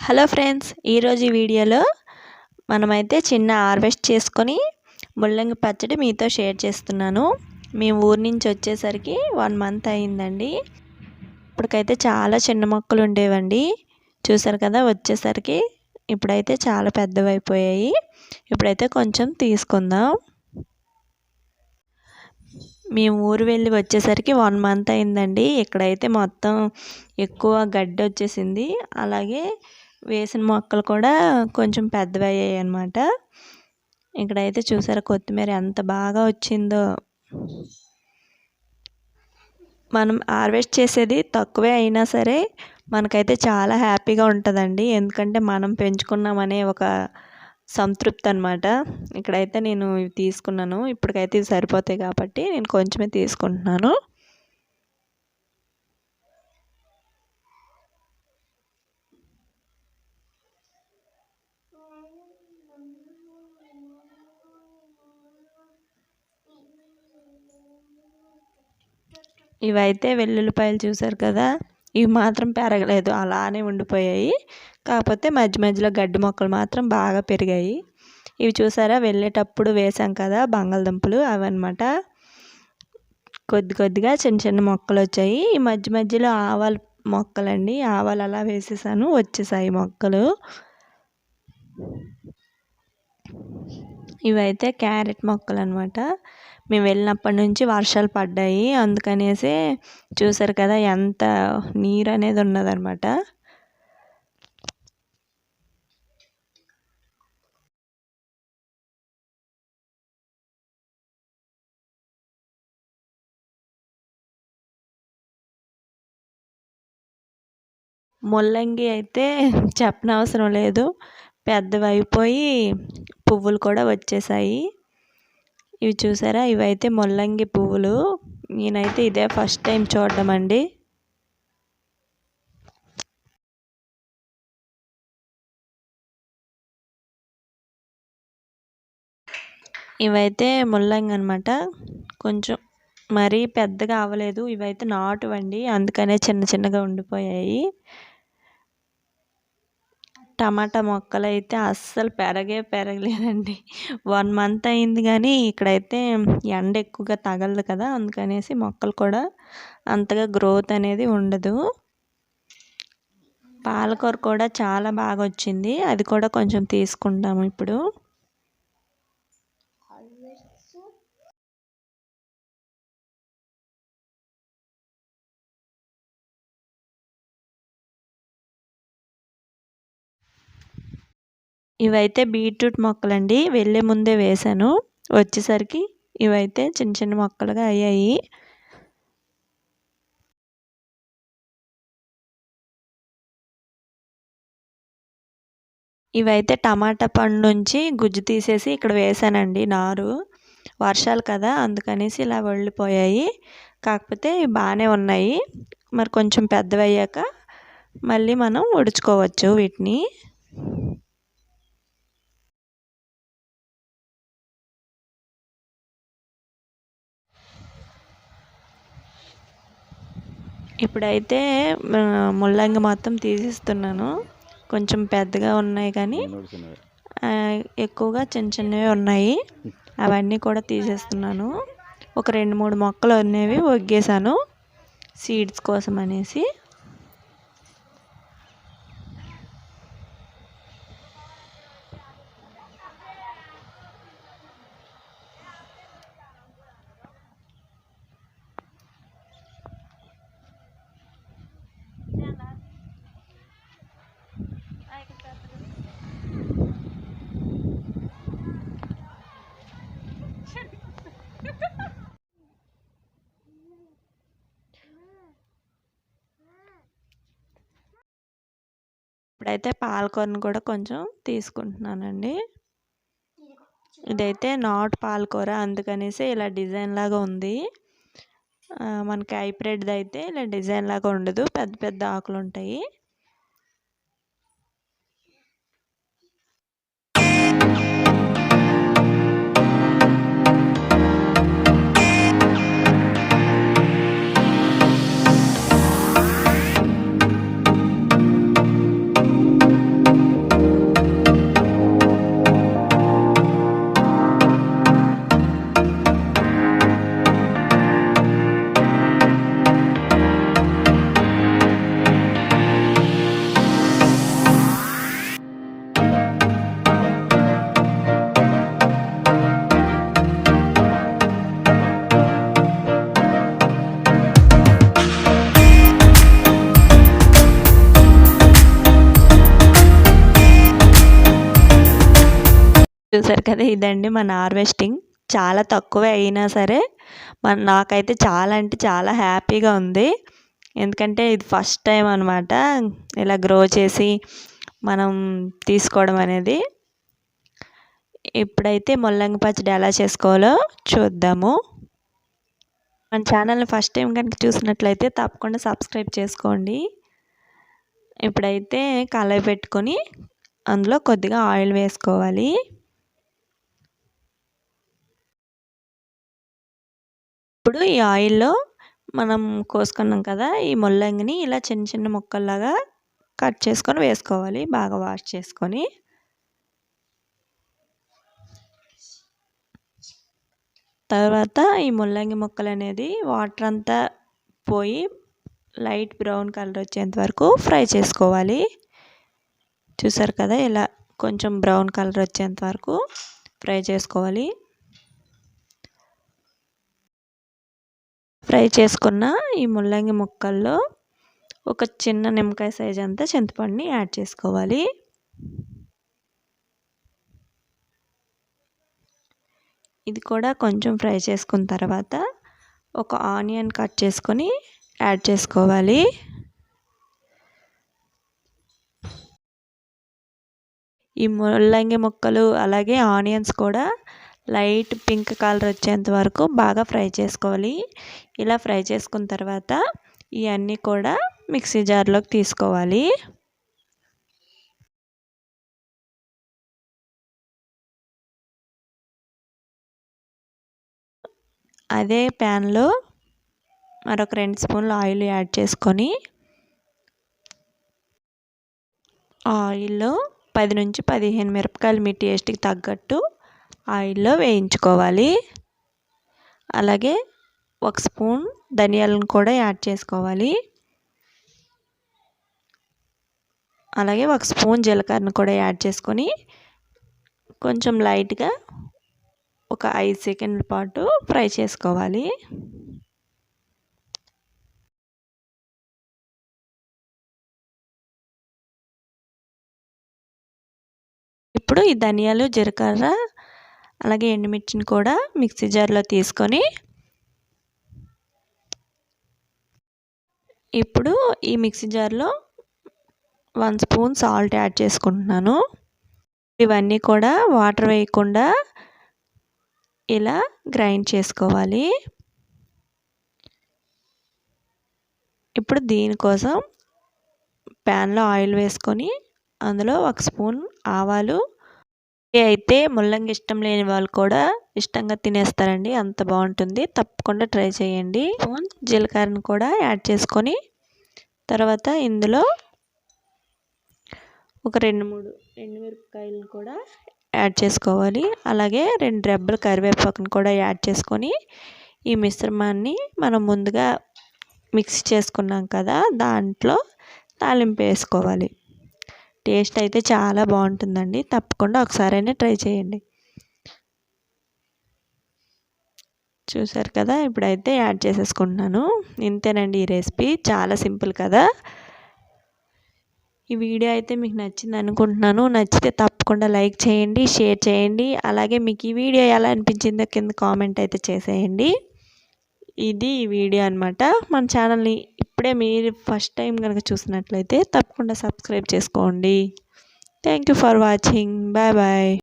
Hello friends, ఈరోజు ఈ వీడియోలో మనమైతే చిన్న హార్వెస్ట్ చేసుకొని ముల్లంగి పచ్చడి మీతో షేర్ చేస్తున్నాను. మేము ఊరి నుంచి వచ్చేసరికి 1 మంత్ అయిందండి. ఇప్పటికైతే చాలా చిన్న మొక్కలు ఉండేవండి. చూసారు కదా వచ్చేసరికి. ఇప్పుడైతే చాలా పెద్దవైపోయాయి. ఇప్పుడైతే కొంచెం తీసుకుందాం. మేము ఊరు వెళ్ళి వచ్చేసరికి 1 మంత్ అయిందండి. ఇక్కడైతే మొత్తం ఎక్కువ గడ్డి వచ్చేసింది. అలాగే వేసిన మొక్కలు కూడా కొంచెం పెద్దవయ్యాయి అన్నమాట. ఇక్కడైతే చూసారా కొత్తిమీర ఎంత బాగా వచ్చిందో. మనం హార్వెస్ట్ చేసేది తక్కువే అయినా సరే మనకైతే చాలా హ్యాపీగా ఉంటుందండి. ఎందుకంటే మనం పెంచుకున్నామనే ఒక సంతృప్తి అన్నమాట. ఇక్కడైతే నేను ఇవి తీసుకున్నాను. ఇప్పటికైతే ఇవి సరిపోతాయి కాబట్టి నేను కొంచెమే తీసుకుంటున్నాను. ఇవైతే వెల్లుల్లిపాయలు చూసారు కదా, ఇవి మాత్రం పెరగలేదు, అలానే ఉండిపోయాయి. కాకపోతే మధ్య మధ్యలో గడ్డి మొక్కలు మాత్రం బాగా పెరిగాయి. ఇవి చూసారా వెళ్ళేటప్పుడు వేసాం కదా బంగాళదుంపలు, అవన్నమాట. కొద్ది కొద్దిగా చిన్న చిన్న మొక్కలు వచ్చాయి. ఈ మధ్య మధ్యలో ఆవాల మొక్కలండి, ఆవాలు అలా వేసేసాను, వచ్చేసాయి మొక్కలు. ఇవైతే క్యారెట్ మొక్కలు అన్నమాట. మేము వెళ్ళినప్పటి నుంచి వర్షాలు పడ్డాయి, అందుకనేసి చూసారు కదా ఎంత నీరు అనేది ఉన్నదన్నమాట. ముల్లంగి అయితే చెప్పనవసరం లేదు, పెద్దవైపోయి పువ్వులు కూడా వచ్చేసాయి. ఇవి చూసారా, ఇవైతే ముల్లంగి పువ్వులు. నేనైతే ఇదే ఫస్ట్ టైం చూడడం అండి. ఇవైతే ముల్లంగి అనమాట. కొంచెం మరీ పెద్దగా అవ్వలేదు. ఇవైతే నాటువండి, అందుకనే చిన్న చిన్నగా ఉండిపోయాయి. టమాటా మొక్కలు అయితే అస్సలు పెరగలేదండి. 1 మంత్ అయింది కానీ ఇక్కడైతే ఎండ ఎక్కువగా తగలదు కదా, అందుకనేసి మొక్కలు కూడా అంతగా గ్రోత్ అనేది ఉండదు. పాలకూర కూడా చాలా బాగా వచ్చింది, అది కూడా కొంచెం తీసుకుంటాము ఇప్పుడు. ఇవైతే బీట్రూట్ మొక్కలండి, వెళ్ళే ముందే వేసాను. వచ్చేసరికి ఇవైతే చిన్న చిన్న మొక్కలుగా అయ్యాయి. ఇవైతే టమాటా పండు నుంచి గుజ్జు తీసేసి ఇక్కడ వేసానండి నారు. వర్షాలు కదా అందుకనేసి ఇలా వెళ్ళిపోయాయి. కాకపోతే బాగానే ఉన్నాయి. మరి కొంచెం పెద్దవయ్యాక మళ్ళీ మనం ఉడుచుకోవచ్చు వీటిని. ఇప్పుడైతే ముల్లంగి మొత్తం తీసిస్తున్నాను. కొంచెం పెద్దగా ఉన్నాయి కానీ ఎక్కువగా చిన్న చిన్నవి ఉన్నాయి, అవన్నీ కూడా తీసేస్తున్నాను. ఒక 2-3 మొక్కలు అనేవి ఒగ్గేసాను సీడ్స్ కోసం అనేసి. ఇప్పుడైతే పాలకూరను కూడా కొంచెం తీసుకుంటున్నానండి. ఇదైతే నాటు పాలకూర, అందుకనేసి ఇలా డిజైన్ లాగా ఉంది. మనకి హైబ్రిడ్ది అయితే ఇలా డిజైన్ లాగా ఉండదు, పెద్ద పెద్ద ఆకులు ఉంటాయి. చూసారు కదా, ఇదండి మన హార్వెస్టింగ్. చాలా తక్కువే అయినా సరే నాకైతే చాలా అంటే చాలా హ్యాపీగా ఉంది. ఎందుకంటే ఇది ఫస్ట్ టైం అనమాట ఇలా గ్రో చేసి మనం తీసుకోవడం అనేది. ఇప్పుడైతే ముల్లంగి పచ్చడి ఎలా చేసుకోవాలో చూద్దాము. మన ఛానల్ని ఫస్ట్ టైం కనుక చూసినట్లయితే తప్పకుండా సబ్స్క్రైబ్ చేసుకోండి. ఇప్పుడైతే కళాయి పెట్టుకొని అందులో కొద్దిగా ఆయిల్ వేసుకోవాలి. ఇప్పుడు ఈ ఆయిల్లో మనం కోసుకున్నాం కదా, ఈ ముల్లంగిని ఇలా చిన్న చిన్న ముక్కల్లాగా కట్ చేసుకొని వేసుకోవాలి, బాగా వాష్ చేసుకొని. తర్వాత ఈ ముల్లంగి ముక్కలు అనేది వాటర్ అంతా పోయి లైట్ బ్రౌన్ కలర్ వచ్చేంత వరకు ఫ్రై చేసుకోవాలి. చూసారు కదా, ఇలా కొంచెం బ్రౌన్ కలర్ వచ్చేంత వరకు ఫ్రై చేసుకోవాలి. ఫ్రై చేసుకున్న ఈ ముల్లంగి ముక్కల్లో ఒక చిన్న నిమ్మకాయ సైజ్ అంతా చింతపండుని యాడ్ చేసుకోవాలి. ఇది కూడా కొంచెం ఫ్రై చేసుకున్న తర్వాత ఒక ఆనియన్ కట్ చేసుకొని యాడ్ చేసుకోవాలి. ఈ ముల్లంగి ముక్కలు అలాగే ఆనియన్స్ కూడా లైట్ పింక్ కలర్ వచ్చేంత వరకు బాగా ఫ్రై చేసుకోవాలి. ఇలా ఫ్రై చేసుకున్న తర్వాత ఇవన్నీ కూడా మిక్సీ జార్లోకి తీసుకోవాలి. అదే ప్యాన్లో మరొక 2 స్పూన్లు ఆయిల్ యాడ్ చేసుకొని ఆయిల్లో 10 నుంచి 15 మిరపకాయలు మీ టేస్ట్కి తగ్గట్టు ఆయిల్లో వేయించుకోవాలి. అలాగే 1 స్పూన్ ధనియాలను కూడా యాడ్ చేసుకోవాలి. అలాగే 1 స్పూన్ జీలకర్రను కూడా యాడ్ చేసుకొని కొంచెం లైట్గా ఒక 5 సెకండ్ల పాటు ఫ్రై చేసుకోవాలి. ఇప్పుడు ఈ ధనియాలు, జీలకర్ర అలాగే ఎండుమిర్చిని కూడా మిక్సీ జార్లో తీసుకొని ఇప్పుడు ఈ మిక్సీ జార్లో 1 స్పూన్ సాల్ట్ యాడ్ చేసుకుంటున్నాను. ఇవన్నీ కూడా వాటర్ వేయకుండా ఇలా గ్రైండ్ చేసుకోవాలి. ఇప్పుడు దీనికోసం ప్యాన్లో ఆయిల్ వేసుకొని అందులో 1 స్పూన్ ఆవాలు, అయితే ముల్లంగి ఇష్టం లేని వాళ్ళు కూడా ఇష్టంగా తినేస్తారండి, అంత బాగుంటుంది, తప్పకుండా ట్రై చేయండి. స్పూన్ జీలకర్రను కూడా యాడ్ చేసుకొని తర్వాత ఇందులో ఒక 2-3 ఎండుమిరపకాయలను కూడా యాడ్ చేసుకోవాలి. అలాగే 2 రెబ్బల కరివేపాకును కూడా యాడ్ చేసుకొని ఈ మిశ్రమాన్ని మనం ముందుగా మిక్స్ చేసుకున్నాం కదా, దాంట్లో తాలింపు వేసుకోవాలి. టేస్ట్ అయితే చాలా బాగుంటుందండి, తప్పకుండా ఒకసారైనా ట్రై చేయండి. చూసారు కదా, ఇప్పుడైతే యాడ్ చేసేసుకుంటున్నాను. ఇంతేనండి ఈ రెసిపీ, చాలా సింపుల్ కదా. ఈ వీడియో అయితే మీకు నచ్చింది అనుకుంటున్నాను. నచ్చితే తప్పకుండా లైక్ చేయండి, షేర్ చేయండి. అలాగే మీకు ఈ వీడియో ఎలా అనిపించిందో కింద కామెంట్ అయితే చేసేయండి. ఇది ఈ వీడియో అనమాట. మన ఛానల్ని ఇప్పుడే మీరు ఫస్ట్ టైం కనుక చూసినట్లయితే తప్పకుండా సబ్స్క్రైబ్ చేసుకోండి. Thank you for watching. Bye bye.